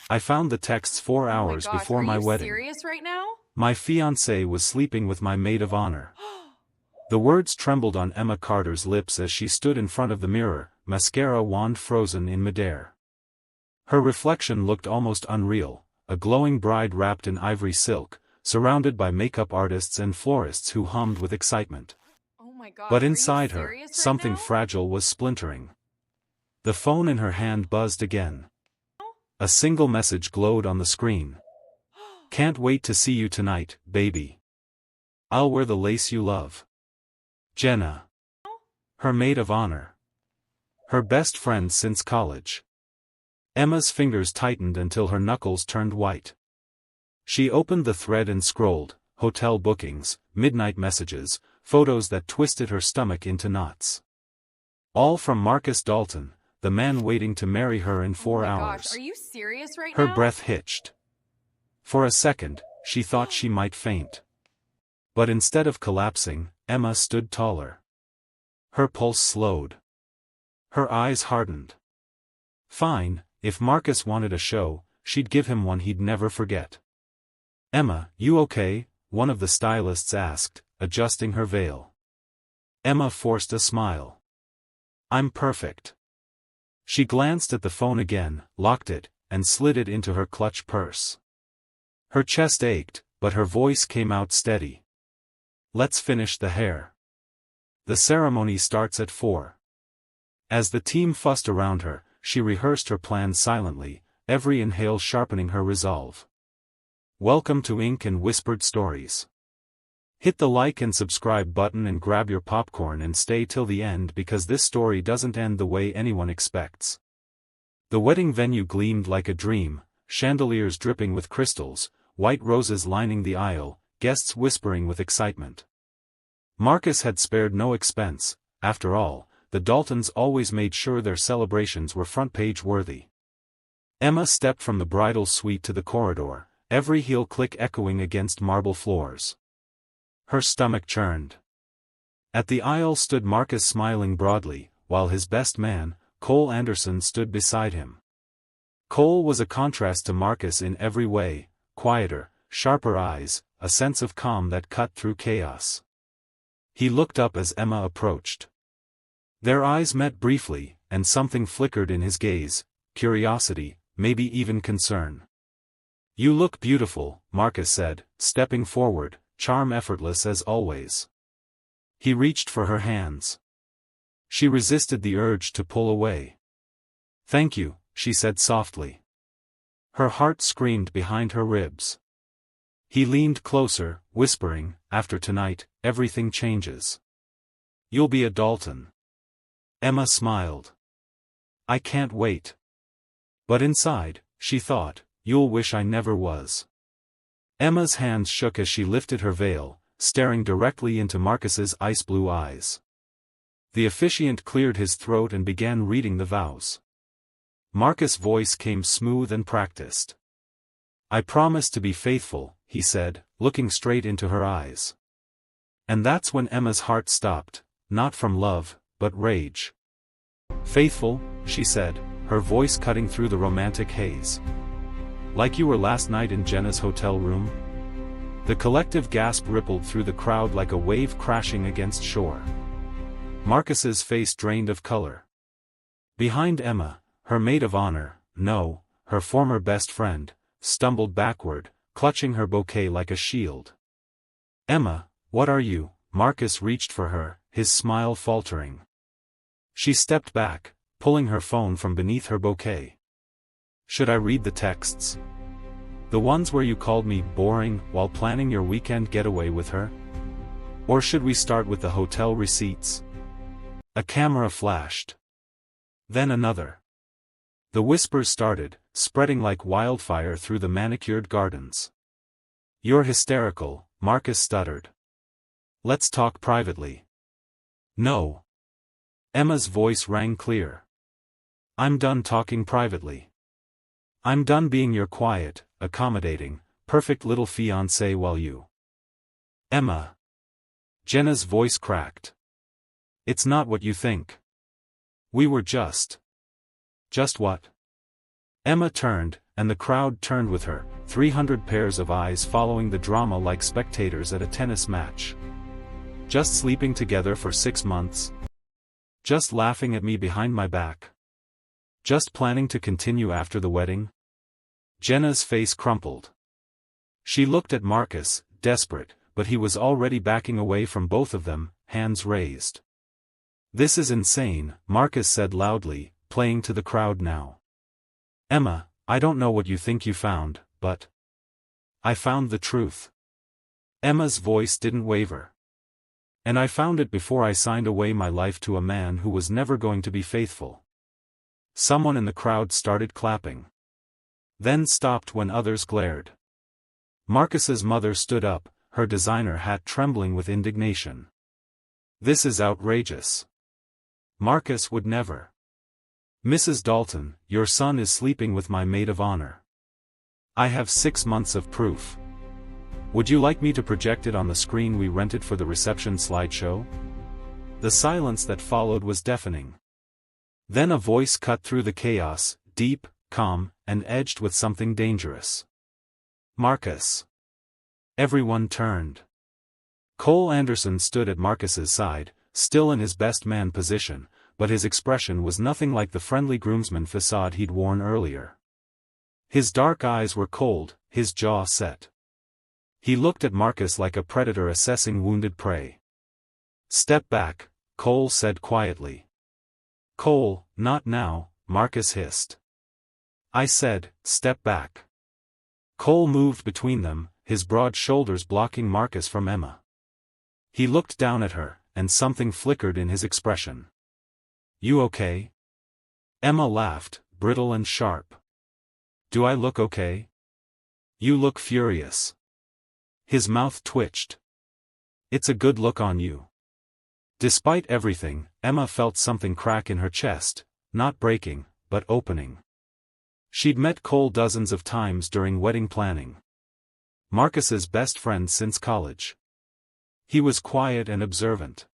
I found the texts 4 hours gosh, before are my you wedding. serious right now? My fiancé was sleeping with my maid of honor. The words trembled on Emma Carter's lips as she stood in front of the mirror, mascara wand frozen in midair. Her reflection looked almost unreal, a glowing bride wrapped in ivory silk, surrounded by makeup artists and florists who hummed with excitement. Oh my gosh, But are you inside her, serious right something now? fragile was splintering. The phone in her hand buzzed again. A single message glowed on the screen. Can't wait to see you tonight, baby. I'll wear the lace you love. Jenna. Her maid of honor. Her best friend since college. Emma's fingers tightened until her knuckles turned white. She opened the thread and scrolled, hotel bookings, midnight messages, photos that twisted her stomach into knots. All from Marcus Dalton, the man waiting to marry her in 4 hours. Gosh, are you serious right Her now? breath hitched. For a second, she thought she might faint. But instead of collapsing, Emma stood taller. Her pulse slowed. Her eyes hardened. Fine, if Marcus wanted a show, she'd give him one he'd never forget. Emma, you okay? One of the stylists asked, adjusting her veil. Emma forced a smile. I'm perfect. She glanced at the phone again, locked it, and slid it into her clutch purse. Her chest ached, but her voice came out steady. Let's finish the hair. The ceremony starts at 4. As the team fussed around her, she rehearsed her plan silently, every inhale sharpening her resolve. Welcome to Ink and Whispered Stories. Hit the like and subscribe button and grab your popcorn and stay till the end because this story doesn't end the way anyone expects. The wedding venue gleamed like a dream, chandeliers dripping with crystals, white roses lining the aisle, guests whispering with excitement. Marcus had spared no expense. After all, the Daltons always made sure their celebrations were front-page worthy. Emma stepped from the bridal suite to the corridor, every heel click echoing against marble floors. Her stomach churned. At the aisle stood Marcus smiling broadly, while his best man, Cole Anderson, stood beside him. Cole was a contrast to Marcus in every way, quieter, sharper eyes, a sense of calm that cut through chaos. He looked up as Emma approached. Their eyes met briefly, and something flickered in his gaze, curiosity, maybe even concern. You look beautiful, Marcus said, stepping forward, charm effortless as always. He reached for her hands. She resisted the urge to pull away. Thank you, she said softly. Her heart screamed behind her ribs. He leaned closer, whispering, after tonight, everything changes. You'll be a Dalton. Emma smiled. I can't wait. But inside, she thought, you'll wish I never was. Emma's hands shook as she lifted her veil, staring directly into Marcus's ice-blue eyes. The officiant cleared his throat and began reading the vows. Marcus' voice came smooth and practiced. I promise to be faithful, he said, looking straight into her eyes. And that's when Emma's heart stopped, not from love, but rage. Faithful, she said, her voice cutting through the romantic haze. Like you were last night in Jenna's hotel room? The collective gasp rippled through the crowd like a wave crashing against shore. Marcus's face drained of color. Behind Emma, her maid of honor, no, her former best friend, stumbled backward, clutching her bouquet like a shield. Emma, what are you? Marcus reached for her, his smile faltering. She stepped back, pulling her phone from beneath her bouquet. Should I read the texts? The ones where you called me boring while planning your weekend getaway with her? Or should we start with the hotel receipts? A camera flashed. Then another. The whispers started, spreading like wildfire through the manicured gardens. You're hysterical, Marcus stuttered. Let's talk privately. No. Emma's voice rang clear. I'm done talking privately. I'm done being your quiet, accommodating, perfect little fiancé while you. Emma. Jenna's voice cracked. It's not what you think. We were just. Just what? Emma turned, and the crowd turned with her, 300 pairs of eyes following the drama like spectators at a tennis match. Just sleeping together for 6 months? Just laughing at me behind my back? Just planning to continue after the wedding? Jenna's face crumpled. She looked at Marcus, desperate, but he was already backing away from both of them, hands raised. "This is insane," Marcus said loudly, playing to the crowd now. "Emma, I don't know what you think you found, but I found the truth." Emma's voice didn't waver. "And I found it before I signed away my life to a man who was never going to be faithful." Someone in the crowd started clapping. Then stopped when others glared. Marcus's mother stood up, her designer hat trembling with indignation. "This is outrageous. Marcus would never." "Mrs. Dalton, your son is sleeping with my maid of honor. I have 6 months of proof. Would you like me to project it on the screen we rented for the reception slideshow?" The silence that followed was deafening. Then a voice cut through the chaos, deep, calm, and edged with something dangerous. "Marcus." Everyone turned. Cole Anderson stood at Marcus's side, still in his best man position, but his expression was nothing like the friendly groomsman facade he'd worn earlier. His dark eyes were cold, his jaw set. He looked at Marcus like a predator assessing wounded prey. "Step back," Cole said quietly. "Cole, not now," Marcus hissed. "I said, step back." Cole moved between them, his broad shoulders blocking Marcus from Emma. He looked down at her, and something flickered in his expression. "You okay?" Emma laughed, brittle and sharp. "Do I look okay?" "You look furious." His mouth twitched. "It's a good look on you." Despite everything, Emma felt something crack in her chest, not breaking, but opening. She'd met Cole dozens of times during wedding planning. Marcus's best friend since college. He was quiet and observant.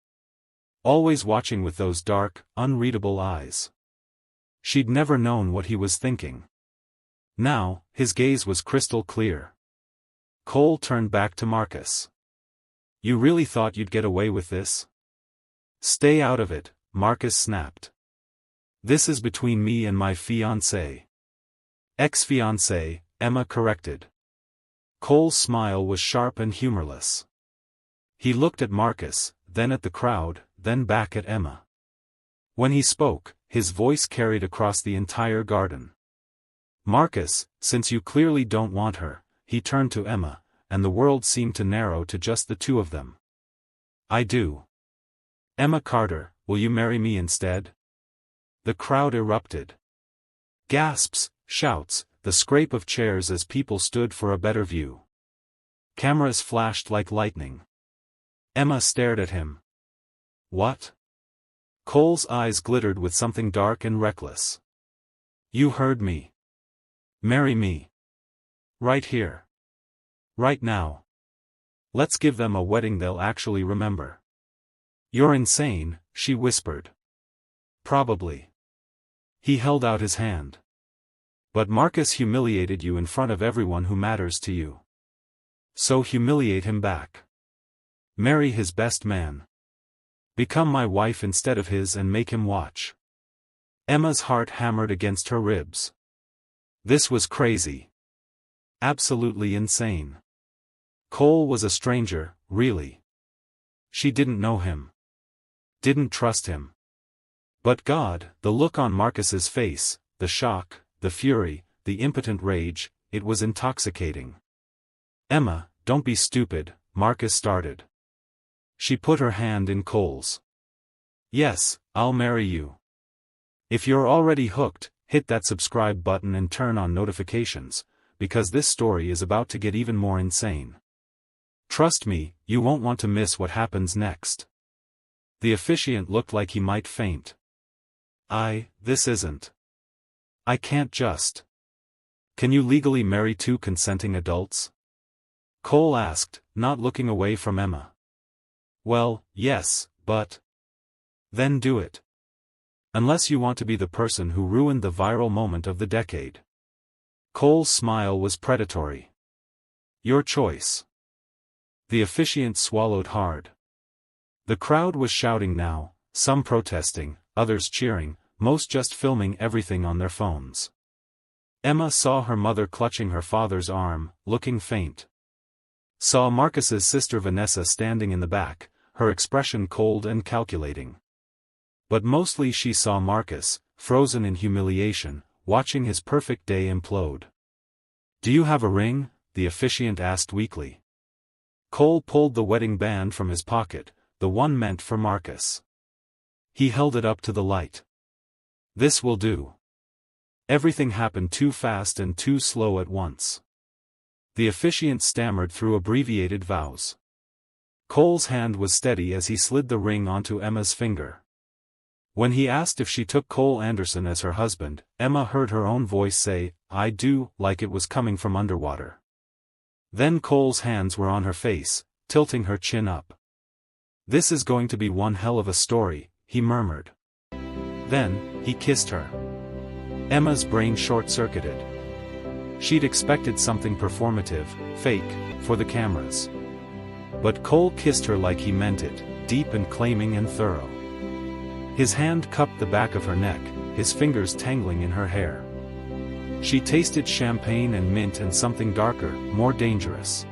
Always watching with those dark, unreadable eyes. She'd never known what he was thinking. Now, his gaze was crystal clear. Cole turned back to Marcus. "You really thought you'd get away with this?" "Stay out of it," Marcus snapped. "This is between me and my fiancé." "Ex-fiancé," Emma corrected. Cole's smile was sharp and humorless. He looked at Marcus, then at the crowd, then back at Emma. When he spoke, his voice carried across the entire garden. "Marcus, since you clearly don't want her," he turned to Emma, and the world seemed to narrow to just the two of them. "I do. Emma Carter, will you marry me instead?" The crowd erupted. Gasps, shouts, the scrape of chairs as people stood for a better view. Cameras flashed like lightning. Emma stared at him. "What?" Cole's eyes glittered with something dark and reckless. "You heard me. Marry me. Right here. Right now. Let's give them a wedding they'll actually remember." "You're insane," she whispered. "Probably." He held out his hand. "But Marcus humiliated you in front of everyone who matters to you. So humiliate him back. Marry his best man. Become my wife instead of his and make him watch." Emma's heart hammered against her ribs. This was crazy. Absolutely insane. Cole was a stranger, really. She didn't know him. Didn't trust him. But God, the look on Marcus's face, the shock, the fury, the impotent rage, it was intoxicating. "Emma, don't be stupid," Marcus started. She put her hand in Cole's. "Yes, I'll marry you. If you're already hooked, hit that subscribe button and turn on notifications, because this story is about to get even more insane. Trust me, you won't want to miss what happens next." The officiant looked like he might faint. This isn't. I can't just. Can you legally marry 2 consenting adults?" Cole asked, not looking away from Emma. "Well, yes, but..." "Then do it. Unless you want to be the person who ruined the viral moment of the decade." Cole's smile was predatory. Your choice. The officiant swallowed hard. The crowd was shouting now, some protesting, others cheering, most just filming everything on their phones. Emma saw her mother clutching her father's arm, looking faint. Saw Marcus's sister Vanessa standing in the back, her expression cold and calculating. But mostly she saw Marcus, frozen in humiliation, watching his perfect day implode. Do you have a ring? The officiant asked weakly. Cole pulled the wedding band from his pocket, the one meant for Marcus. He held it up to the light. This will do. Everything happened too fast and too slow at once. The officiant stammered through abbreviated vows. Cole's hand was steady as he slid the ring onto Emma's finger. When he asked if she took Cole Anderson as her husband, Emma heard her own voice say, "I do," like it was coming from underwater. Then Cole's hands were on her face, tilting her chin up. "This is going to be one hell of a story," he murmured. Then, he kissed her. Emma's brain short-circuited. She'd expected something performative, fake, for the cameras. But Cole kissed her like he meant it, deep and claiming and thorough. His hand cupped the back of her neck, his fingers tangling in her hair. She tasted champagne and mint and something darker, more dangerous.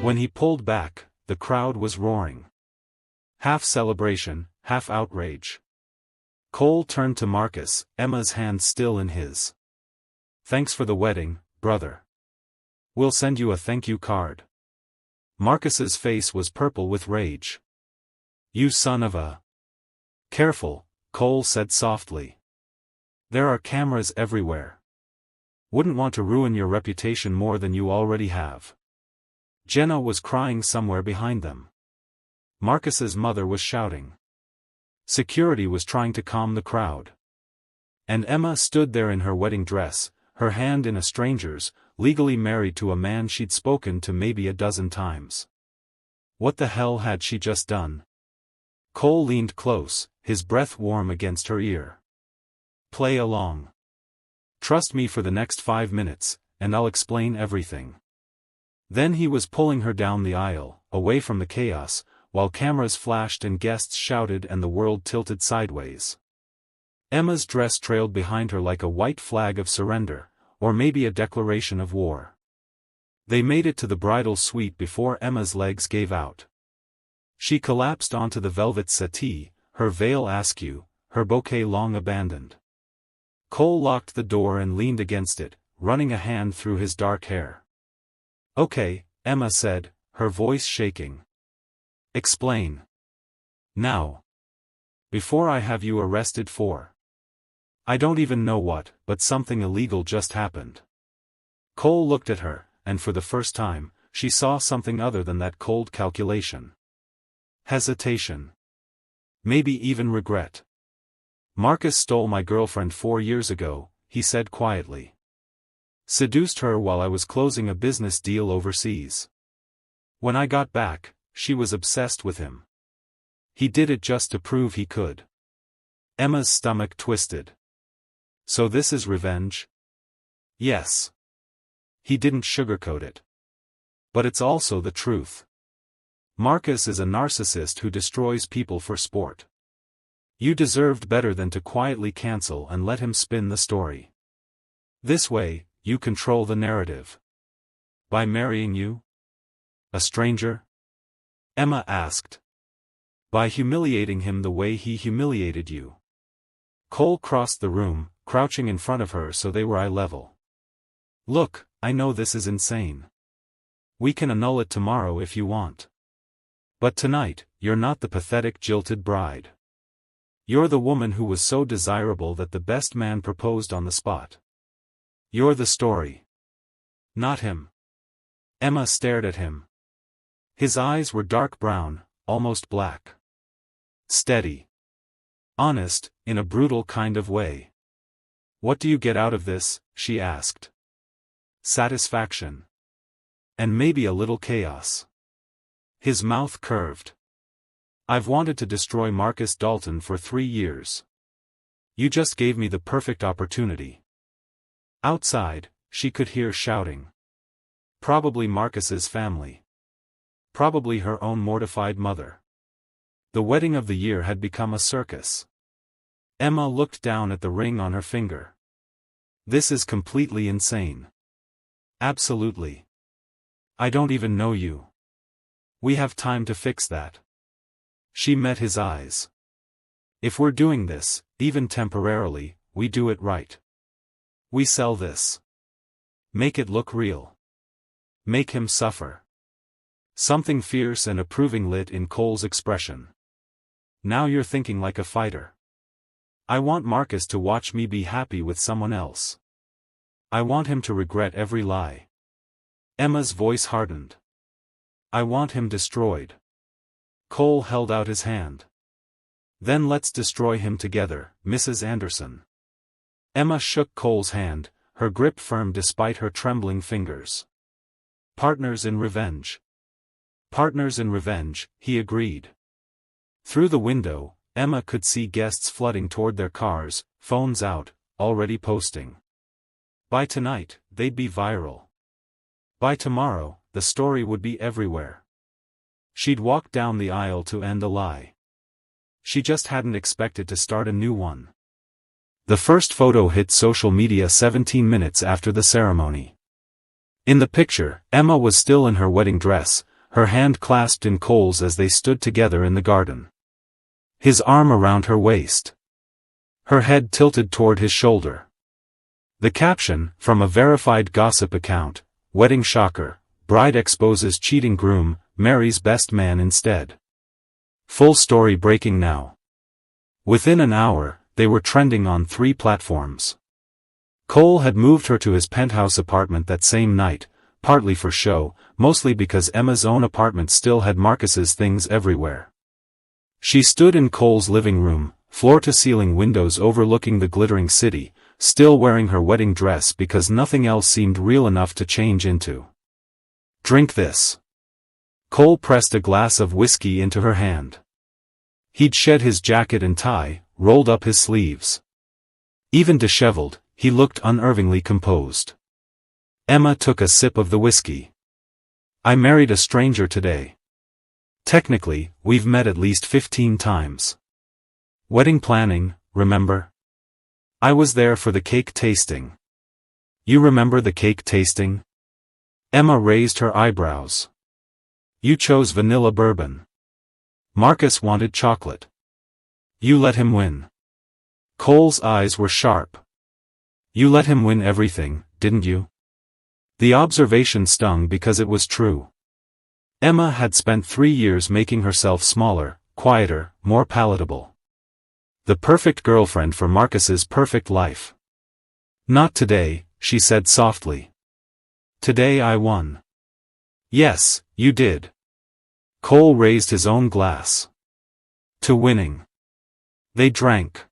When he pulled back, the crowd was roaring. Half celebration, half outrage. Cole turned to Marcus, Emma's hand still in his. "Thanks for the wedding, brother. We'll send you a thank you card." Marcus's face was purple with rage. "You son of a..." "Careful," Cole said softly. "There are cameras everywhere. Wouldn't want to ruin your reputation more than you already have." Jenna was crying somewhere behind them. Marcus's mother was shouting. Security was trying to calm the crowd. And Emma stood there in her wedding dress, her hand in a stranger's, legally married to a man she'd spoken to maybe a dozen times. What the hell had she just done? Cole leaned close, his breath warm against her ear. "Play along. Trust me for the next 5 minutes, and I'll explain everything." Then he was pulling her down the aisle, away from the chaos, while cameras flashed and guests shouted and the world tilted sideways. Emma's dress trailed behind her like a white flag of surrender, or maybe a declaration of war. They made it to the bridal suite before Emma's legs gave out. She collapsed onto the velvet settee, her veil askew, her bouquet long abandoned. Cole locked the door and leaned against it, running a hand through his dark hair. "Okay," Emma said, her voice shaking. "Explain. Now. Before I have you arrested for..." "I don't even know what, but something illegal just happened." Cole looked at her, and for the first time, she saw something other than that cold calculation. Hesitation. Maybe even regret. "Marcus stole my girlfriend 4 years ago," he said quietly. "Seduced her while I was closing a business deal overseas. When I got back, she was obsessed with him. He did it just to prove he could." Emma's stomach twisted. "So this is revenge?" "Yes." He didn't sugarcoat it. "But it's also the truth. Marcus is a narcissist who destroys people for sport. You deserved better than to quietly cancel and let him spin the story. This way, you control the narrative." "By marrying you? A stranger?" Emma asked. "By humiliating him the way he humiliated you." Cole crossed the room, crouching in front of her so they were eye level. "Look, I know this is insane. We can annul it tomorrow if you want. But tonight, you're not the pathetic jilted bride. You're the woman who was so desirable that the best man proposed on the spot. You're the story. Not him." Emma stared at him. His eyes were dark brown, almost black. Steady. Honest, in a brutal kind of way. "What do you get out of this?" she asked. "Satisfaction. And maybe a little chaos." His mouth curved. "I've wanted to destroy Marcus Dalton for 3 years. You just gave me the perfect opportunity." Outside, she could hear shouting. Probably Marcus's family. Probably her own mortified mother. The wedding of the year had become a circus. Emma looked down at the ring on her finger. This is completely insane. Absolutely. I don't even know you. We have time to fix that. She met his eyes. If we're doing this, even temporarily, we do it right. We sell this. Make it look real. Make him suffer. Something fierce and approving lit in Cole's expression. Now you're thinking like a fighter. I want Marcus to watch me be happy with someone else. I want him to regret every lie. Emma's voice hardened. I want him destroyed. Cole held out his hand. Then let's destroy him together, Mrs. Anderson. Emma shook Cole's hand, her grip firm despite her trembling fingers. Partners in revenge. Partners in revenge, he agreed. Through the window, Emma could see guests flooding toward their cars, phones out, already posting. By tonight, they'd be viral. By tomorrow, the story would be everywhere. She'd walk down the aisle to end a lie. She just hadn't expected to start a new one. The first photo hit social media 17 minutes after the ceremony. In the picture, Emma was still in her wedding dress, her hand clasped in Cole's as they stood together in the garden. His arm around her waist. Her head tilted toward his shoulder. The caption, from a verified gossip account, "Wedding shocker, bride exposes cheating groom, marries best man instead." Full story breaking now. Within an hour, they were trending on 3 platforms. Cole had moved her to his penthouse apartment that same night, partly for show, mostly because Emma's own apartment still had Marcus's things everywhere. She stood in Cole's living room, floor-to-ceiling windows overlooking the glittering city, still wearing her wedding dress because nothing else seemed real enough to change into. Drink this. Cole pressed a glass of whiskey into her hand. He'd shed his jacket and tie, rolled up his sleeves. Even disheveled, he looked unnervingly composed. Emma took a sip of the whiskey. I married a stranger today. Technically, we've met at least 15 times. Wedding planning, remember? I was there for the cake tasting. You remember the cake tasting? Emma raised her eyebrows. You chose vanilla bourbon. Marcus wanted chocolate. You let him win. Cole's eyes were sharp. You let him win everything, didn't you? The observation stung because it was true. Emma had spent 3 years making herself smaller, quieter, more palatable. The perfect girlfriend for Marcus's perfect life. Not today, she said softly. Today I won. Yes, you did. Cole raised his own glass. To winning. They drank.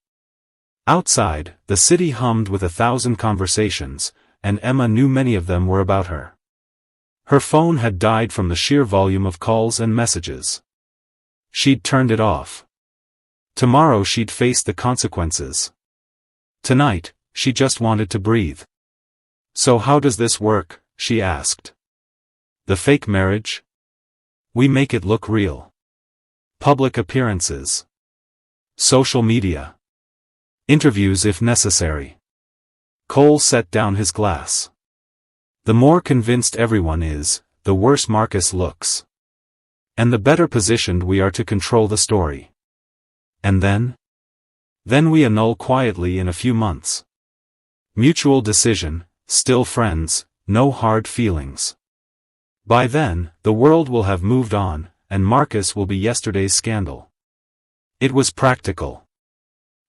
Outside, the city hummed with 1,000 conversations, and Emma knew many of them were about her. Her phone had died from the sheer volume of calls and messages. She'd turned it off. Tomorrow she'd face the consequences. Tonight, she just wanted to breathe. So how does this work? She asked. The fake marriage? We make it look real. Public appearances. Social media. Interviews if necessary. Cole set down his glass. The more convinced everyone is, the worse Marcus looks. And the better positioned we are to control the story. And then? Then we annul quietly in a few months. Mutual decision, still friends, no hard feelings. By then, the world will have moved on, and Marcus will be yesterday's scandal. It was practical.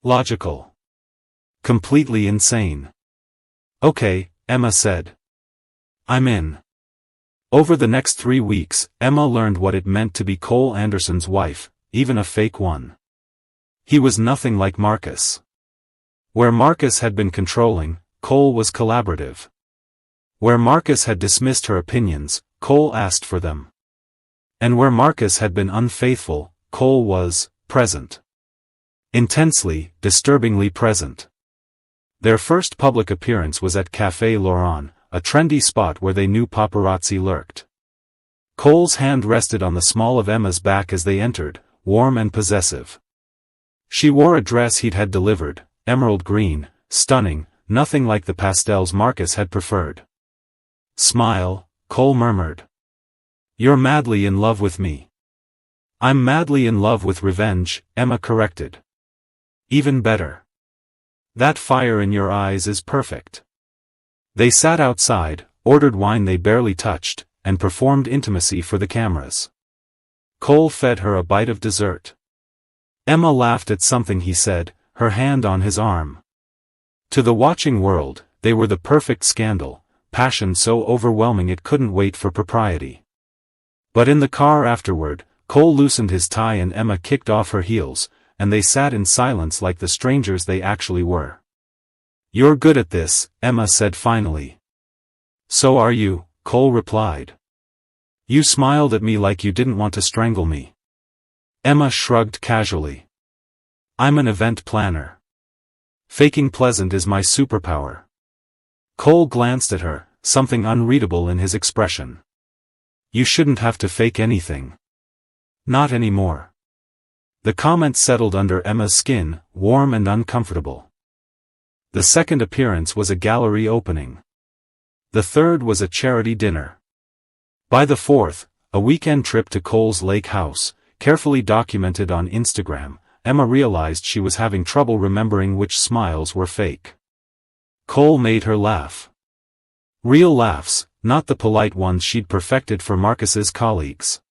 Logical. Completely insane. Okay, Emma said. I'm in. Over the next 3 weeks, Emma learned what it meant to be Cole Anderson's wife, even a fake one. He was nothing like Marcus. Where Marcus had been controlling, Cole was collaborative. Where Marcus had dismissed her opinions, Cole asked for them. And where Marcus had been unfaithful, Cole was present. Intensely, disturbingly present. Their first public appearance was at Café Laurent, a trendy spot where they knew paparazzi lurked. Cole's hand rested on the small of Emma's back as they entered, warm and possessive. She wore a dress he'd had delivered, emerald green, stunning, nothing like the pastels Marcus had preferred. "Smile," Cole murmured. "You're madly in love with me." "I'm madly in love with revenge," Emma corrected. "Even better. That fire in your eyes is perfect." They sat outside, ordered wine they barely touched, and performed intimacy for the cameras. Cole fed her a bite of dessert. Emma laughed at something he said, her hand on his arm. To the watching world, they were the perfect scandal, passion so overwhelming it couldn't wait for propriety. But in the car afterward, Cole loosened his tie and Emma kicked off her heels, and they sat in silence like the strangers they actually were. "You're good at this," Emma said finally. "So are you," Cole replied. "You smiled at me like you didn't want to strangle me." Emma shrugged casually. "I'm an event planner. Faking pleasant is my superpower." Cole glanced at her, something unreadable in his expression. "You shouldn't have to fake anything. Not anymore." The comment settled under Emma's skin, warm and uncomfortable. The second appearance was a gallery opening. The third was a charity dinner. By the fourth, a weekend trip to Cole's lake house, carefully documented on Instagram, Emma realized she was having trouble remembering which smiles were fake. Cole made her laugh. Real laughs, not the polite ones she'd perfected for Marcus's colleagues.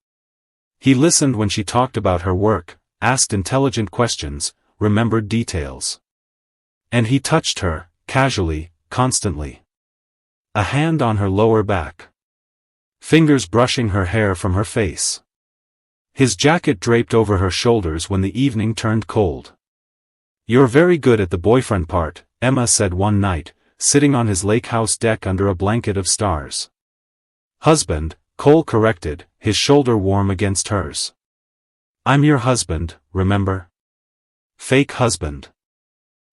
He listened when she talked about her work, asked intelligent questions, remembered details. And he touched her, casually, constantly. A hand on her lower back. Fingers brushing her hair from her face. His jacket draped over her shoulders when the evening turned cold. "You're very good at the boyfriend part," Emma said one night, sitting on his lake house deck under a blanket of stars. "Husband," Cole corrected, his shoulder warm against hers. "I'm your husband, remember? Fake husband.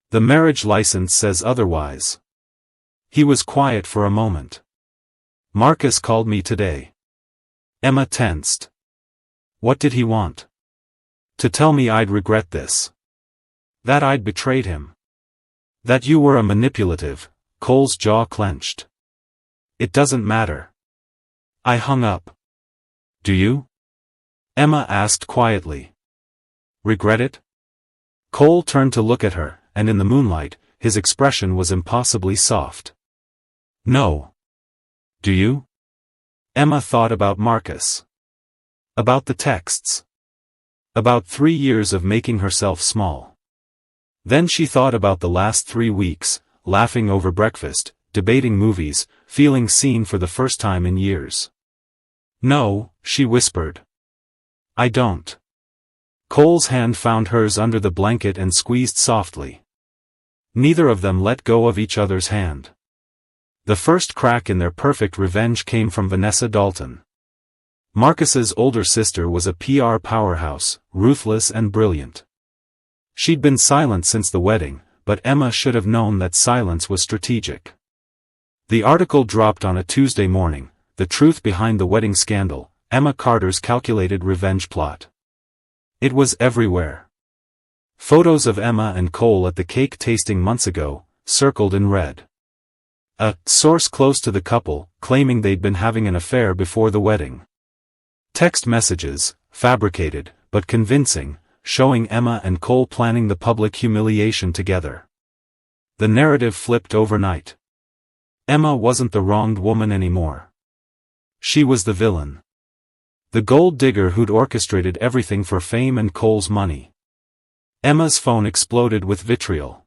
The marriage license says otherwise." He was quiet for a moment. "Marcus called me today." Emma tensed. "What did he want?" "To tell me I'd regret this. That I'd betrayed him. That you were a manipulative." Cole's jaw clenched. "It doesn't matter." I hung up. "Do you?" Emma asked quietly. "Regret it?" Cole turned to look at her, and in the moonlight, his expression was impossibly soft. "No." "Do you?" Emma thought about Marcus. About the texts. About 3 years of making herself small. Then she thought about the last 3 weeks, laughing over breakfast, debating movies, feeling seen for the first time in years. "No," she whispered. "I don't." Cole's hand found hers under the blanket and squeezed softly. Neither of them let go of each other's hand. The first crack in their perfect revenge came from Vanessa Dalton. Marcus's older sister was a PR powerhouse, ruthless and brilliant. She'd been silent since the wedding, but Emma should have known that silence was strategic. The article dropped on a Tuesday morning, "The Truth Behind the Wedding Scandal, Emma Carter's Calculated Revenge Plot." It was everywhere. Photos of Emma and Cole at the cake tasting months ago, circled in red. A source close to the couple, claiming they'd been having an affair before the wedding. Text messages, fabricated, but convincing, showing Emma and Cole planning the public humiliation together. The narrative flipped overnight. Emma wasn't the wronged woman anymore. She was the villain. The gold digger who'd orchestrated everything for fame and Cole's money. Emma's phone exploded with vitriol.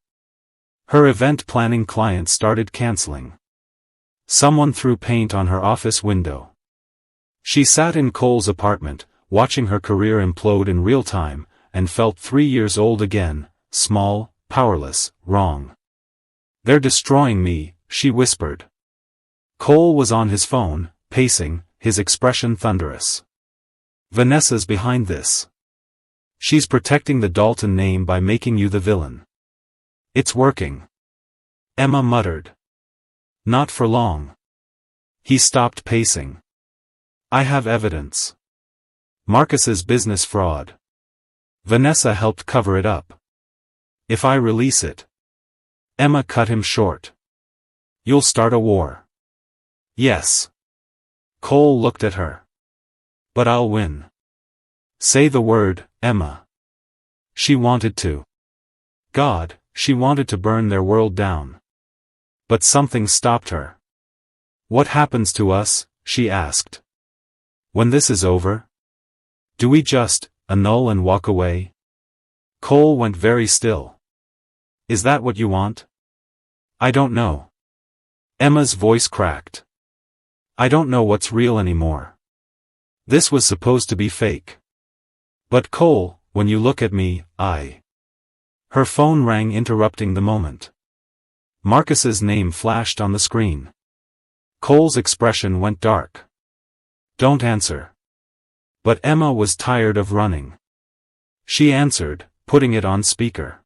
Her event planning clients started canceling. Someone threw paint on her office window. She sat in Cole's apartment, watching her career implode in real time, and felt 3 years old again, small, powerless, wrong. "They're destroying me," she whispered. Cole was on his phone, pacing, his expression thunderous. "Vanessa's behind this. She's protecting the Dalton name by making you the villain. It's working." Emma muttered. "Not for long." He stopped pacing. I have evidence. Marcus's business fraud. Vanessa helped cover it up. If I release it. Emma cut him short. You'll start a war. Yes. Cole looked at her. But I'll win. Say the word, Emma. She wanted to. God, she wanted to burn their world down. But something stopped her. What happens to us, she asked. When this is over? Do we just annul and walk away? Cole went very still. Is that what you want? I don't know. Emma's voice cracked. I don't know what's real anymore. This was supposed to be fake. But Cole, when you look at me, Her phone rang, interrupting the moment. Marcus's name flashed on the screen. Cole's expression went dark. Don't answer. But Emma was tired of running. She answered, putting it on speaker.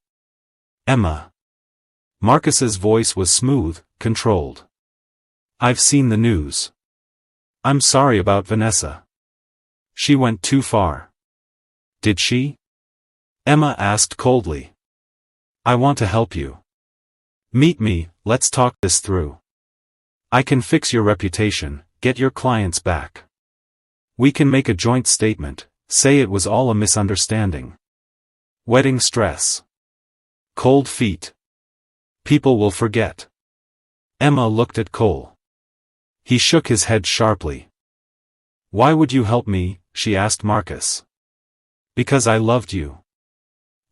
Emma. Marcus's voice was smooth, controlled. I've seen the news. I'm sorry about Vanessa. She went too far. Did she? Emma asked coldly. I want to help you. Meet me, let's talk this through. I can fix your reputation, get your clients back. We can make a joint statement, say it was all a misunderstanding. Wedding stress. Cold feet. People will forget. Emma looked at Cole. He shook his head sharply. Why would you help me? She asked Marcus. Because I loved you.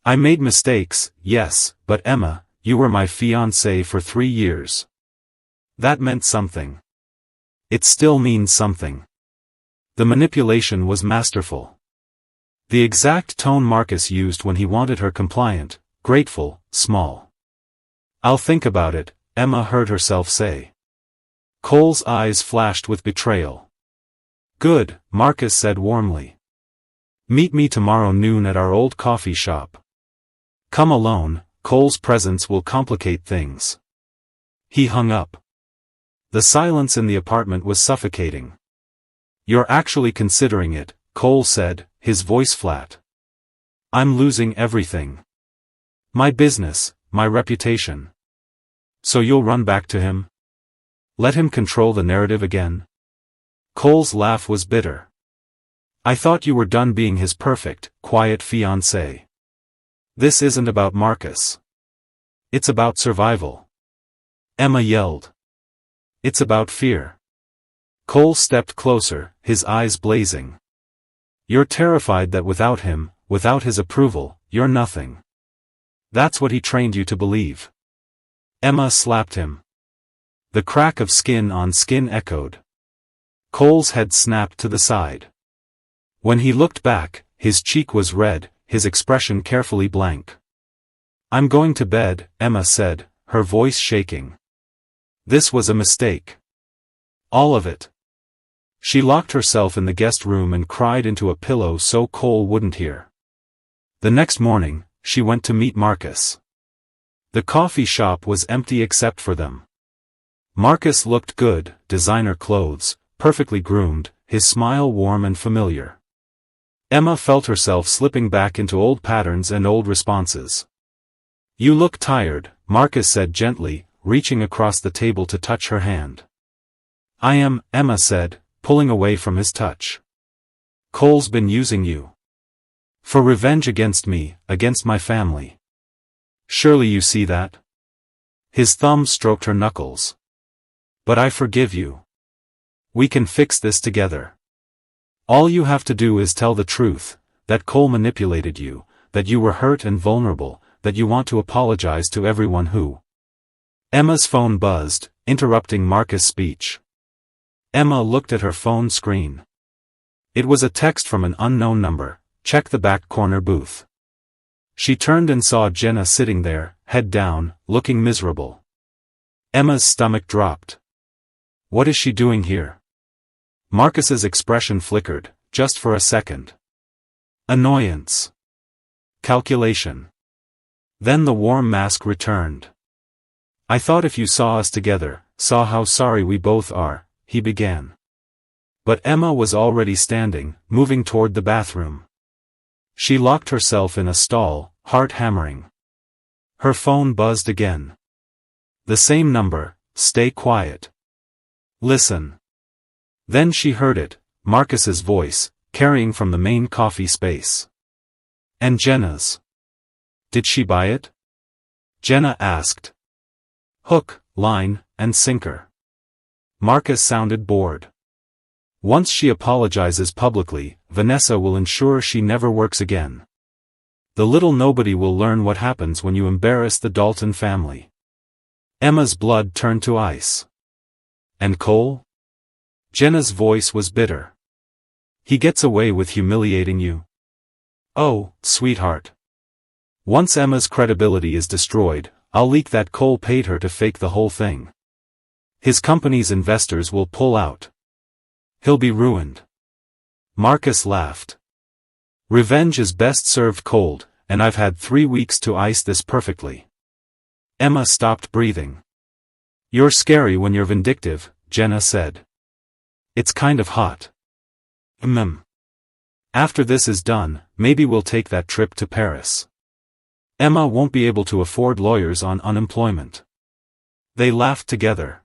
I made mistakes, yes, but Emma, you were my fiancée for 3 years. That meant something. It still means something. The manipulation was masterful. The exact tone Marcus used when he wanted her compliant, grateful, small. I'll think about it, Emma heard herself say. Cole's eyes flashed with betrayal. Good, Marcus said warmly. Meet me tomorrow noon at our old coffee shop. Come alone, Cole's presence will complicate things. He hung up. The silence in the apartment was suffocating. You're actually considering it, Cole said, his voice flat. I'm losing everything. My business, my reputation. So you'll run back to him? Let him control the narrative again? Cole's laugh was bitter. I thought you were done being his perfect, quiet fiancé. This isn't about Marcus. It's about survival. Emma yelled. It's about fear. Cole stepped closer, his eyes blazing. You're terrified that without him, without his approval, you're nothing. That's what he trained you to believe. Emma slapped him. The crack of skin on skin echoed. Cole's head snapped to the side. When he looked back, his cheek was red, his expression carefully blank. I'm going to bed, Emma said, her voice shaking. This was a mistake. All of it. She locked herself in the guest room and cried into a pillow so Cole wouldn't hear. The next morning, she went to meet Marcus. The coffee shop was empty except for them. Marcus looked good, designer clothes, perfectly groomed, his smile warm and familiar. Emma felt herself slipping back into old patterns and old responses. You look tired, Marcus said gently, reaching across the table to touch her hand. I am, Emma said, pulling away from his touch. Cole's been using you. For revenge against me, against my family. Surely you see that? His thumb stroked her knuckles. But I forgive you. We can fix this together. All you have to do is tell the truth, that Cole manipulated you, that you were hurt and vulnerable, that you want to apologize to everyone who... Emma's phone buzzed, interrupting Marcus' speech. Emma looked at her phone screen. It was a text from an unknown number, check the back corner booth. She turned and saw Jenna sitting there, head down, looking miserable. Emma's stomach dropped. What is she doing here? Marcus's expression flickered, just for a second. Annoyance. Calculation. Then the warm mask returned. I thought if you saw us together, saw how sorry we both are, he began. But Emma was already standing, moving toward the bathroom. She locked herself in a stall, heart hammering. Her phone buzzed again. The same number, stay quiet. Listen. Then she heard it, Marcus's voice, carrying from the main coffee space. And Jenna's. Did she buy it? Jenna asked. Hook, line, and sinker. Marcus sounded bored. Once she apologizes publicly, Vanessa will ensure she never works again. The little nobody will learn what happens when you embarrass the Dalton family. Emma's blood turned to ice. And Cole? Jenna's voice was bitter. He gets away with humiliating you. Oh, sweetheart. Once Emma's credibility is destroyed, I'll leak that Cole paid her to fake the whole thing. His company's investors will pull out. He'll be ruined. Marcus laughed. Revenge is best served cold, and I've had 3 weeks to ice this perfectly. Emma stopped breathing. You're scary when you're vindictive, Jenna said. It's kind of hot. After this is done, maybe we'll take that trip to Paris. Emma won't be able to afford lawyers on unemployment. They laughed together.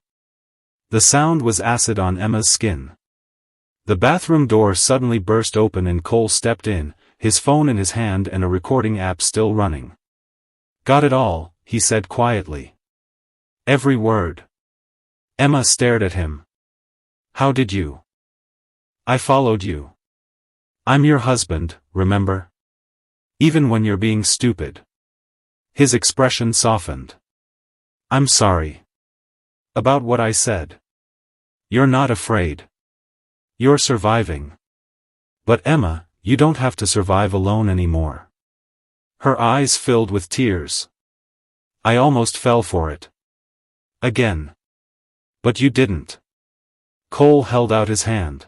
The sound was acid on Emma's skin. The bathroom door suddenly burst open and Cole stepped in, his phone in his hand and a recording app still running. Got it all, he said quietly. Every word. Emma stared at him. How did you? I followed you. I'm your husband, remember? Even when you're being stupid. His expression softened. I'm sorry. About what I said. You're not afraid. You're surviving. But Emma, you don't have to survive alone anymore. Her eyes filled with tears. I almost fell for it. Again. But you didn't. Cole held out his hand.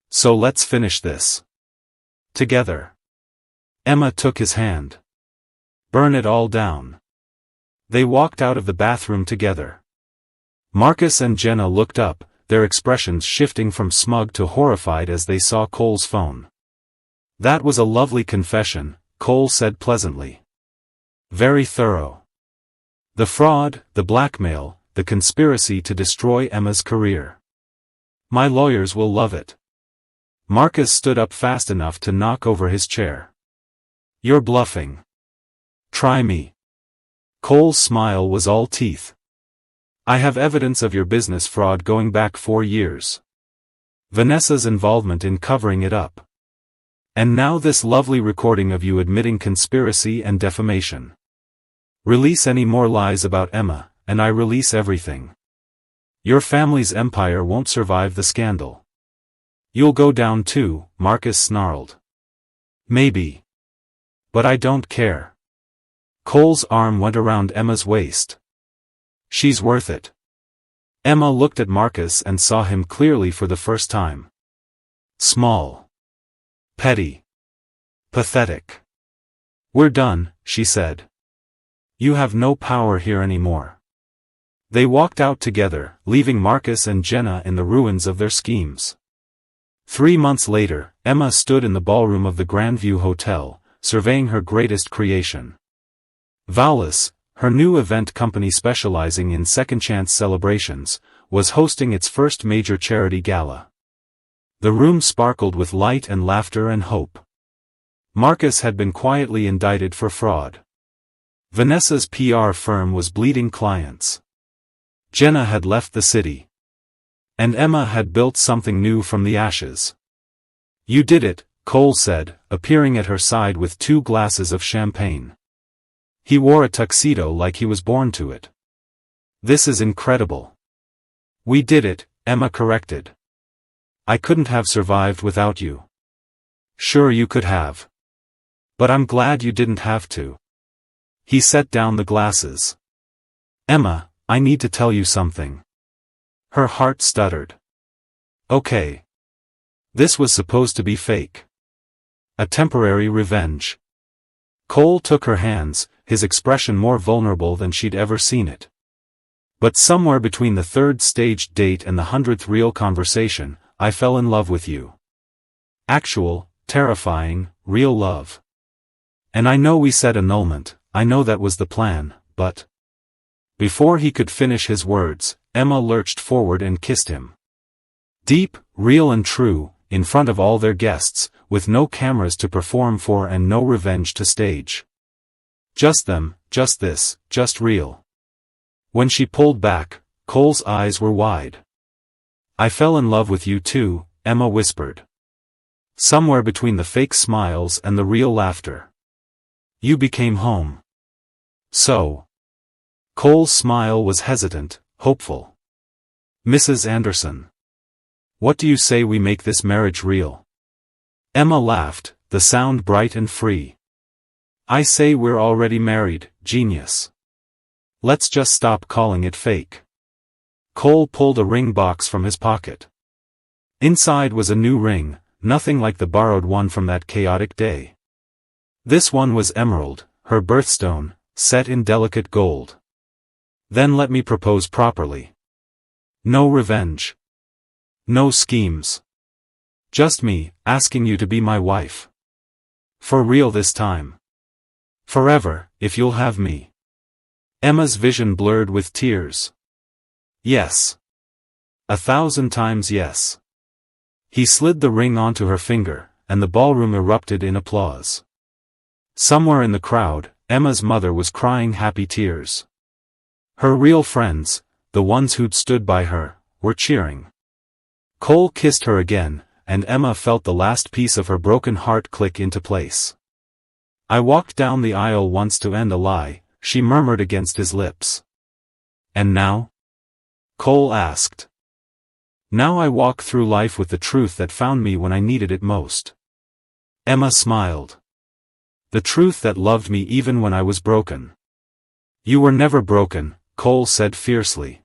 So let's finish this. Together. Emma took his hand. Burn it all down. They walked out of the bathroom together. Marcus and Jenna looked up, their expressions shifting from smug to horrified as they saw Cole's phone. That was a lovely confession, Cole said pleasantly. Very thorough. The fraud, the blackmail, the conspiracy to destroy Emma's career. My lawyers will love it. Marcus stood up fast enough to knock over his chair. You're bluffing. Try me. Cole's smile was all teeth. I have evidence of your business fraud going back 4 years. Vanessa's involvement in covering it up. And now this lovely recording of you admitting conspiracy and defamation. Release any more lies about Emma, and I release everything. Your family's empire won't survive the scandal. You'll go down too, Marcus snarled. Maybe. But I don't care. Cole's arm went around Emma's waist. She's worth it. Emma looked at Marcus and saw him clearly for the first time. Small. Petty. Pathetic. We're done, she said. You have no power here anymore. They walked out together, leaving Marcus and Jenna in the ruins of their schemes. 3 months later, Emma stood in the ballroom of the Grandview Hotel, surveying her greatest creation. Vows, her new event company specializing in second-chance celebrations, was hosting its first major charity gala. The room sparkled with light and laughter and hope. Marcus had been quietly indicted for fraud. Vanessa's PR firm was bleeding clients. Jenna had left the city. And Emma had built something new from the ashes. You did it, Cole said, appearing at her side with 2 glasses of champagne. He wore a tuxedo like he was born to it. This is incredible. We did it, Emma corrected. I couldn't have survived without you. Sure you could have. But I'm glad you didn't have to. He set down the glasses. Emma, I need to tell you something. Her heart stuttered. Okay. This was supposed to be fake. A temporary revenge. Cole took her hands, his expression more vulnerable than she'd ever seen it. But somewhere between the third staged date and the 100th real conversation, I fell in love with you. Actual, terrifying, real love. And I know we said annulment, I know that was the plan, but... Before he could finish his words, Emma lurched forward and kissed him. Deep, real and true, in front of all their guests, with no cameras to perform for and no revenge to stage. Just them, just this, just real. When she pulled back, Cole's eyes were wide. I fell in love with you too, Emma whispered. Somewhere between the fake smiles and the real laughter. You became home. So. Cole's smile was hesitant, hopeful. Mrs. Anderson. What do you say we make this marriage real? Emma laughed, the sound bright and free. I say we're already married, genius. Let's just stop calling it fake. Cole pulled a ring box from his pocket. Inside was a new ring, nothing like the borrowed one from that chaotic day. This one was emerald, her birthstone, set in delicate gold. Then let me propose properly. No revenge. No schemes. Just me, asking you to be my wife. For real this time. Forever, if you'll have me. Emma's vision blurred with tears. Yes. 1,000 times yes. He slid the ring onto her finger, and the ballroom erupted in applause. Somewhere in the crowd, Emma's mother was crying happy tears. Her real friends, the ones who'd stood by her, were cheering. Cole kissed her again, and Emma felt the last piece of her broken heart click into place. I walked down the aisle once to end a lie, she murmured against his lips. And now? Cole asked. Now I walk through life with the truth that found me when I needed it most. Emma smiled. The truth that loved me even when I was broken. You were never broken, Cole said fiercely.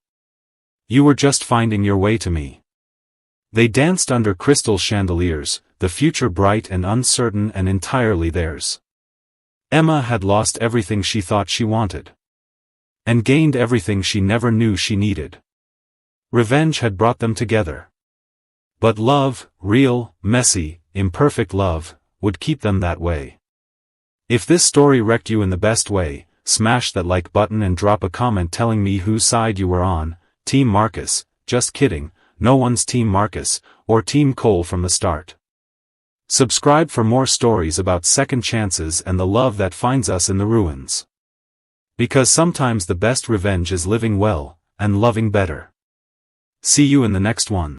You were just finding your way to me. They danced under crystal chandeliers, the future bright and uncertain and entirely theirs. Emma had lost everything she thought she wanted. And gained everything she never knew she needed. Revenge had brought them together. But love, real, messy, imperfect love, would keep them that way. If this story wrecked you in the best way, smash that like button and drop a comment telling me whose side you were on, Team Marcus, just kidding, no one's Team Marcus, or Team Cole from the start. Subscribe for more stories about second chances and the love that finds us in the ruins. Because sometimes the best revenge is living well, and loving better. See you in the next one.